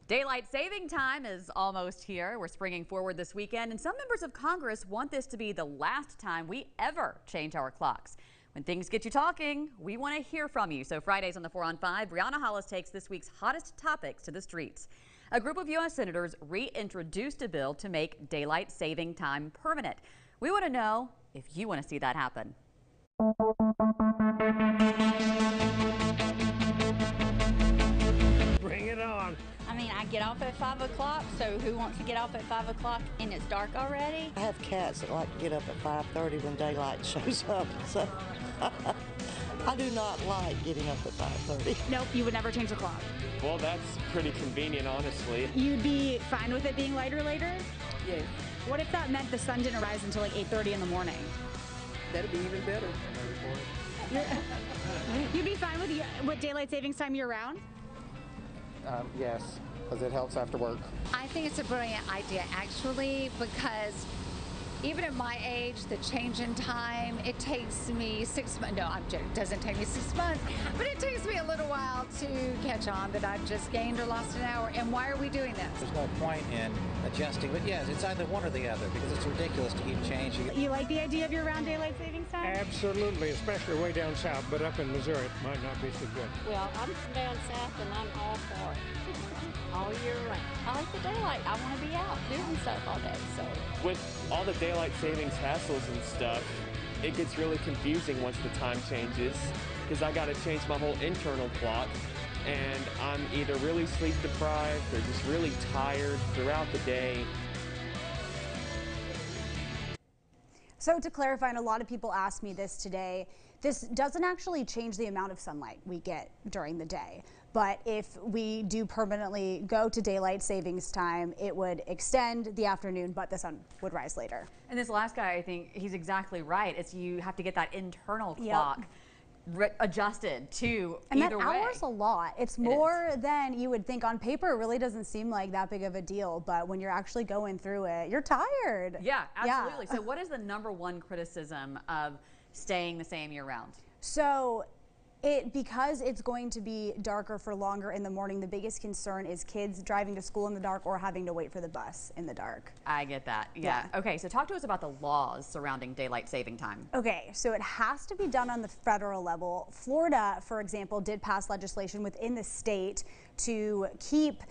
Daylight saving time is almost here. We're springing forward this weekend, and some members of Congress want this to be the last time we ever change our clocks. When things get you talking, we want to hear from you. So Fridays on the 4 on 5, Brianna Hollis takes this week's hottest topics to the streets. A group of U.S. senators reintroduced a bill to make daylight saving time permanent. We want to know if you want to see that happen. Bring it on. I mean, I get off at 5 o'clock, so who wants to get off at 5 o'clock and it's dark already? I have cats that like to get up at 5:30 when daylight shows up, so I do not like getting up at 5:30. Nope, you would never change the clock. Well, that's pretty convenient, honestly. You'd be fine with it being lighter later? Yes. What if that meant the sun didn't rise until like 8:30 in the morning? That'd be even better. You'd be fine with daylight savings time year round? Yes, because it helps after work. I think it's a brilliant idea, actually, because even at my age, the change in time, it takes me 6 months. No, I'm joking. It doesn't take me 6 months, but it takes me a little while to catch on that I've just gained or lost an hour. And why are we doing this? There's no point in adjusting, but yes, it's either one or the other because it's ridiculous to keep changing. You like the idea of year round daylight savings time? Absolutely, especially way down south, but up in Missouri it might not be so good. Well, I'm from down south and I'm all for it. All year round. I like the daylight. I want to be out doing stuff all day. So With all the daylight savings hassles and stuff, it gets really confusing once the time changes because I got to change my whole internal clock, and I'm either really sleep deprived or just really tired throughout the day. So to clarify, and a lot of people asked me this today, this doesn't actually change the amount of sunlight we get during the day. But if we do permanently go to daylight savings time, it would extend the afternoon, but the sun would rise later. And this last guy, I think he's exactly right. It's you have to get that internal clock adjusted to and either way. And that hour's a lot. It's more than you would think. On paper, it really doesn't seem like that big of a deal, but when you're actually going through it, you're tired. Yeah, absolutely. So what is the #1 criticism of staying the same year round? So because it's going to be darker for longer in the morning, the biggest concern is kids driving to school in the dark or having to wait for the bus in the dark. I get that. Yeah. Okay, so talk to us about the laws surrounding daylight saving time. Okay, so it has to be done on the federal level. Florida, for example, did pass legislation within the state to keep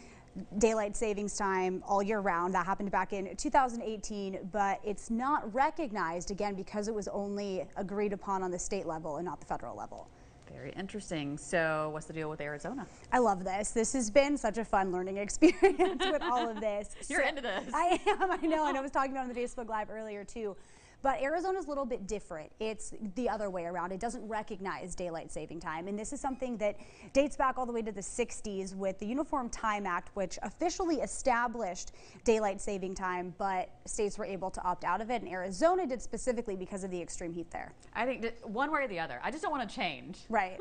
daylight savings time all year round. That happened back in 2018, but it's not recognized, again, because it was only agreed upon on the state level and not the federal level. Very interesting. So what's the deal with Arizona? I love this. This has been such a fun learning experience with all of this. You're into this. I am, I know, and I was talking about it on the Facebook Live earlier too. But Arizona's a little bit different. It's the other way around. It doesn't recognize daylight saving time. And this is something that dates back all the way to the 60s with the Uniform Time Act, which officially established daylight saving time, but states were able to opt out of it. And Arizona did specifically because of the extreme heat there. I think one way or the other. I just don't want to change. Right.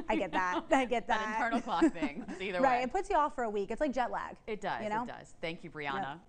I get that. I get that. That internal clock thing. It's either way. Right. It puts you off for a week. It's like jet lag. It does. You know? It does. Thank you, Brianna. Yep.